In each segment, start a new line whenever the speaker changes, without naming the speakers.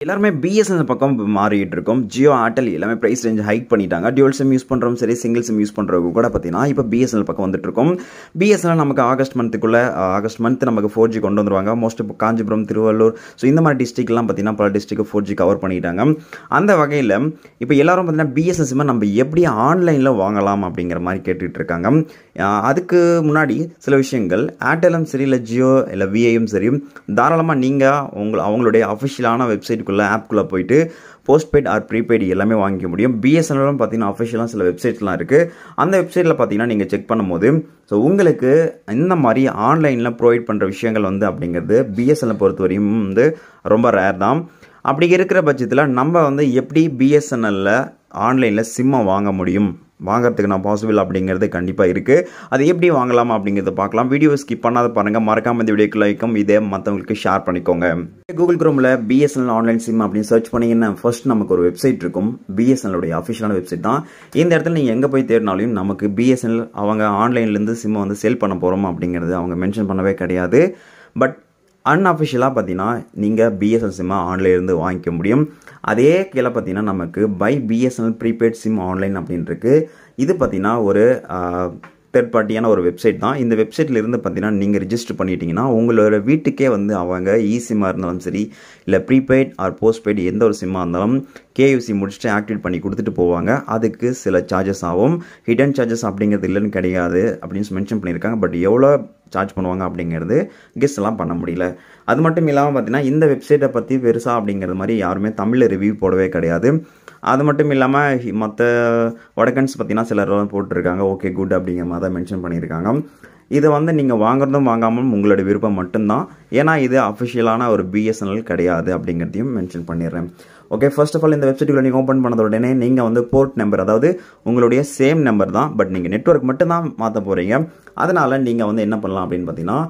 எல்லாருமே பிஎஸ்என்எல் பக்கம் மாறிட்டு இருக்கோம். ஜியோ, ஏர்டெல் எல்லாமே பிரைஸ் ரேஞ்ச் ஹைக் பண்ணிட்டாங்க. டியூல் சிம் யூஸ் பண்ணுறோம் சரி, சிங்கிள் சிம் யூஸ் பண்ணுறவங்க கூட பார்த்தீங்கன்னா இப்போ பிஎஸ்என்எல் பக்கம் வந்துட்டு இருக்கோம். பிஎஸ்என்எல் நமக்கு ஆகஸ்ட் மந்த் நமக்கு 4G கொண்டு வந்துருவாங்க. மோஸ்ட் இப்போ காஞ்சிபுரம், திருவள்ளூர், ஸோ இந்த மாதிரி டிஸ்ட்ரிக்ட்லாம் பார்த்தீங்கன்னா பல டிஸ்ட்ரிக்ட் 4G கவர் பண்ணிட்டாங்க. அந்த வகையில் இப்போ எல்லாரும் பார்த்தீங்கன்னா பிஎஸ்என்எல் சிம்மை நம்ம எப்படி ஆன்லைனில் வாங்கலாம் அப்படிங்கிற மாதிரி கேட்டுட்டு இருக்காங்க. அதுக்கு முன்னாடி சில விஷயங்கள், ஏர்டெலும் சரி இல்லை ஜியோ இல்லை விஐயும் சரி, தாராளமாக நீங்கள் அவங்களுடைய அஃபிஷியலான வெப்சைட்டுக்குள்ளே ஆப்குள்ளே போயிட்டு போஸ்ட்பெய்ட் ஆர் ப்ரீபெய்டு எல்லாமே வாங்கிக்க முடியும். பிஎஸ்என்எலும் பார்த்தீங்கன்னா அஃபிஷியலாக சில வெப்சைட்ஸ்லாம் இருக்குது. அந்த வெப்சைட்டில் பார்த்தீங்கன்னா நீங்கள் செக் பண்ணும்போது ஸோ உங்களுக்கு இந்த மாதிரி ஆன்லைனில் ப்ரொவைட் பண்ணுற விஷயங்கள் அப்படிங்கிறது பிஎஸ்என்எல் பொறுத்தவரையும் ரொம்ப ரேர் தான். அப்படி இருக்கிற பட்சத்தில் நம்ம எப்படி பிஎஸ்என்எல்ல ஆன்லைனில் சிம்மை வாங்கிறதுக்கு நான் பாசிபிள் அப்படிங்கிறது கண்டிப்பாக இருக்குது. அது எப்படி வாங்கலாம் அப்படிங்கிறத பார்க்கலாம். வீடியோ ஸ்கிப் பண்ணாத பாருங்கள். மறக்காமல் இந்த வீடியோக்கு லைக்கும் இதே மற்றவங்களுக்கு ஷேர் பண்ணிக்கோங்க. கூகுள் குரோமில் பிஎஸ்என்எல் ஆன்லைன் சிம் அப்படின்னு சர்ச் பண்ணிங்கன்னா ஃபர்ஸ்ட் நமக்கு ஒரு வெப்சைட் இருக்கும். பிஎஸ்என்எலுடைய அஃபிஷியலான வெப்சைட் தான். இந்த இடத்துல நீங்கள் எங்கே போய் தேடினாலும் நமக்கு பிஎஸ்என்எல் அவங்க ஆன்லைன்லேருந்து சிம்மை சேல் பண்ண போகிறோம் அப்படிங்கிறது அவங்க மென்ஷன் பண்ணவே கிடையாது. பட் அன்அஃபிஷியலாக பார்த்தீங்கன்னா நீங்கள் பிஎஸ்என்எல் சிம்மை ஆன்லைன்லேருந்து வாங்கிக்க முடியும். அதே கீழே பார்த்தீங்கன்னா நமக்கு by BSNL prepaid SIM online அப்படின்ட்டுருக்கு. இது பார்த்தீங்கன்னா ஒரு தேர்ட் பார்ட்டியான ஒரு வெப்சைட் தான். இந்த வெப்சைட்டில் இருந்து பார்த்தீங்கன்னா நீங்கள் ரிஜிஸ்டர் பண்ணிட்டீங்கன்னா உங்களோட வீட்டுக்கே அவங்க சிம்மாக இருந்தாலும் சரி இல்லை ப்ரீபெய்ட் ஆர் போஸ்ட்பெய்ட் எந்த ஒரு சிம்மாக இருந்தாலும் கேயூசி முடிச்சுட்டு ஆக்டிவேட் பண்ணி கொடுத்துட்டு போவாங்க. அதுக்கு சில சார்ஜஸ் ஆகும். ஹிடன் சார்ஜஸ் அப்படிங்கிறது இல்லைன்னு கிடையாது அப்படின்னு மென்ஷன் பண்ணியிருக்காங்க. பட் எவ்வளோ சார்ஜ் பண்ணுவாங்க அப்படிங்கிறது கெஸ் எல்லாம் பண்ண முடியல. அது மட்டும் இல்லாமல் பார்த்தீங்கன்னா இந்த வெப்சைட்டை பற்றி பெருசாக அப்படிங்கிறது மாதிரி யாருமே தமிழில் ரிவ்யூ போடவே கிடையாது. அது மட்டும் இல்லாமல் மற்ற வடக்கன்ஸ் பார்த்தீங்கன்னா சிலர் போட்டிருக்காங்க ஓகே குட் அப்படிங்கிற மாதிரி தான் மென்ஷன் பண்ணியிருக்காங்க. இதை நீங்கள் வாங்குறதும் வாங்காமல் உங்களோட விருப்பம் மட்டும்தான். ஏன்னா இது அஃபிஷியலான ஒரு பிஎஸ்என்எல் கிடையாது அப்படிங்கிறதையும் மென்ஷன் பண்ணிடுறேன். ஓகே, ஃபர்ஸ்ட் ஆஃப் ஆல் இந்த வெப்சைட்டுக்குள்ள நீங்கள் ஓப்பன் பண்ணத உடனே நீங்கள் போர்ட் நம்பர், அதாவது உங்களுடைய சேம் நம்பர் தான், பட் நீங்கள் நெட்வொர்க் மட்டும்தான் மாற்ற போகிறீங்க. அதனால் நீங்கள் என்ன பண்ணலாம் அப்படின்னு பார்த்தீங்கன்னா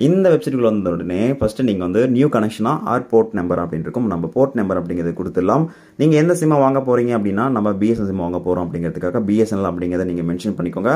இந்த வெப்சைட்டுக்குள்ள வந்த உடனே ஃபஸ்ட்டு நீங்கள் நியூ கனெக்ஷனாக ஆர் போர்ட் நம்பர் அப்படின்னு இருக்கும். நம்ம போர்ட் நம்பர் அப்படிங்கிறது கொடுத்துடலாம். நீங்கள் எந்த சிம்மை வாங்க போகிறீங்க அப்படின்னா நம்ம பிஎஸ்என்எல் சிம் வாங்க போகிறோம் அப்படிங்கிறதுக்காக பிஎஸ்என்எல் அப்படிங்கிறத நீங்கள் மென்ஷன் பண்ணிக்கோங்க.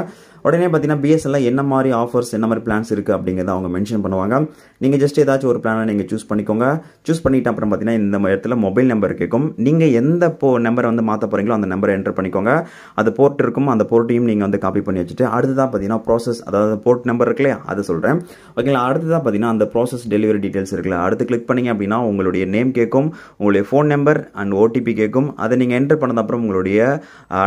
உடனே பார்த்தீங்கன்னா பிஎஸ்என்எல் என்ன மாதிரி ஆஃபர்ஸ், என்ன மாதிரி பிளான்ஸ் இருக்குது அப்படிங்கிறத அவங்க மென்ஷன் பண்ணுவாங்க. நீங்கள் ஜஸ்ட் ஏதாச்சும் ஒரு பிளானை நீங்கள் சூஸ் பண்ணிக்கோங்க. சூஸ் பண்ணிட்டு அப்புறம் பார்த்தீங்கன்னா இந்த இடத்துல மொபைல் நம்பர் கேட்கும். நீங்கள் எந்த நம்பரை மாற்ற போகிறீங்களோ அந்த நம்பரை என்டர் பண்ணிக்கோங்க. அது போர்ட் இருக்கும், அந்த போர்ட்டையும் நீங்கள் காப்பி பண்ணி வச்சுட்டு அடுத்ததான் பார்த்தீங்கன்னா ப்ராசஸ், அதாவது போர்ட் நம்பர் இருக்குல்லையா அது சொல்கிறேன். ஓகேங்களா, அடுத்ததாக பார்த்தீங்கன்னா அந்த ப்ராசஸ் டெலிவரி டீடைல்ஸ் இருக்குல்ல, அடுத்து கிளிக் பண்ணிங்க அப்படின்னா உங்களுடைய நேம் கேட்கும், உங்களுடைய ஃபோன் நம்பர் அண்ட் ஓடிபி கேட்கும். அதை நீங்கள் என்டர் பண்ணது அப்புறம் உங்களுடைய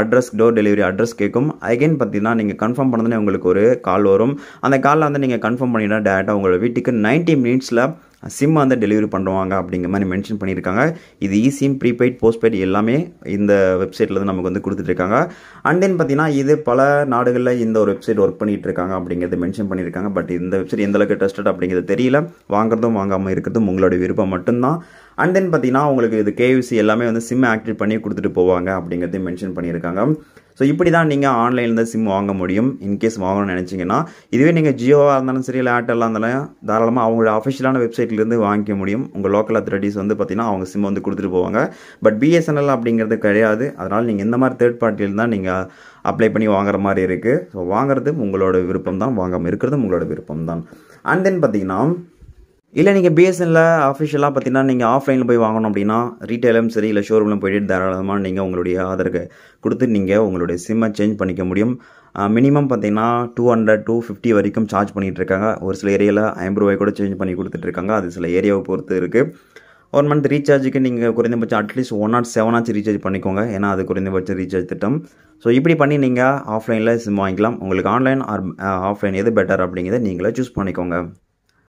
அட்ரஸ், டோர் டெலிவரி அட்ரஸ் கேட்கும். அகைன் பார்த்தீங்கன்னா நீங்கள் கன்ஃபார்ம் பண்ணதுனே உங்களுக்கு ஒரு கால் வரும். அந்த காலில் நீங்கள் கன்ஃபார்ம் பண்ணினா டேரெக்டாக உங்களோட வீட்டுக்கு 90 மினிட்ஸில் சிம் டெலிவரி பண்ணுவாங்க அப்படிங்கிற மாதிரி மென்ஷன் பண்ணியிருக்காங்க. இது சிம், ப்ரீபெய்ட், போஸ்ட்பெய்ட் எல்லாமே இந்த வெப்சைட்டில் தான் நமக்கு கொடுத்துட்ருக்காங்க. அண்ட் தென் பார்த்தீங்கன்னா இது பல நாடுகளில் இந்த ஒரு வெப்சைட் ஒர்க் பண்ணிட்டு இருக்காங்க அப்படிங்கிறது மென்ஷன் பண்ணியிருக்காங்க. பட் இந்த வெப்சைட் எந்த அளவுக்கு ட்ரஸ்டட் அப்படிங்கிறது தெரியல. வாங்குறதும் வாங்காமல் இருக்கிறதும் உங்களோட விருப்பம் மட்டும்தான். அண்ட் தென் பார்த்தீங்கன்னா உங்களுக்கு இது கேயூசி எல்லாமே சிம் ஆக்டிவேட் பண்ணி கொடுத்துட்டு போவாங்க அப்படிங்கிறதையும் மென்ஷன் பண்ணியிருக்காங்க. ஸோ இப்படி தான் நீங்கள் ஆன்லைனில் சிம் வாங்க முடியும் இன்கேஸ் வாங்கணும்னு நினச்சிங்கன்னா. இதுவே நீங்கள் ஜியோவாக இருந்தாலும் சரி இல்லை ஏர்டெல்லாக இருந்தாலும் தாராளமாக அவங்களோட அஃபிஷியலான வெப்சைட்லேருந்து வாங்கிக்க முடியும். உங்கள் லோக்கல் அத்தாரிட்டிஸ் பார்த்தீங்கன்னா அவங்க சிம் கொடுத்துட்டு போவாங்க. பட் பிஎஸ்என்எல் அப்படிங்கிறது கிடையாது. அதனால் நீங்கள் இந்த மாதிரி தேர்ட் பார்ட்டியில் தான் நீங்கள் அப்ளை பண்ணி வாங்குற மாதிரி இருக்குது. ஸோ வாங்குறது உங்களோட விருப்பம் தான், வாங்காமல் இருக்கிறது உங்களோட விருப்பம் தான். அண்ட் தென் பார்த்தீங்கன்னா இல்லை நீங்கள் பிஎஸ்என்எல்ல அஃபிஷியலாக பார்த்தீங்கன்னா நீங்கள் ஆஃப்லைனில் போய் வாங்கணும் அப்படின்னா ரீட்டைலும் சரி இல்லை ஷோரூமில் போயிட்டு தாராளமாக நீங்கள் உங்களுடைய ஆதாருக்கு கொடுத்து நீங்கள் உங்களுடைய சிம்மை சேஞ்ச் பண்ணிக்க முடியும். மினிமம் பார்த்தீங்கன்னா 200-250 வரைக்கும் சார்ஜ் பண்ணிகிட்டு இருக்காங்க. ஒரு சில ஏரியாவில் 50 ரூபாய் கூட சேஞ்ச் பண்ணி கொடுத்துட்ருக்காங்க. அது சில ஏரியாவை பொறுத்து இருக்குது. 1 மந்த் ரீசார்ஜுக்கு நீங்கள் குறைந்தபட்சம் அட்லீஸ்ட் 107 ரீசார்ஜ் பண்ணிக்கோங்க. ஏன்னா அது குறைந்தபட்ச ரீசார்ஜ் திட்டம். ஸோ இப்படி பண்ணி நீங்கள் ஆஃப்லைனில் சிம் வாங்கிக்கலாம். உங்களுக்கு ஆன்லைன் ஆர் ஆஃப்லைன் எது பெட்டர் அப்படிங்கிறத நீங்களே சூஸ் பண்ணிக்கோங்க.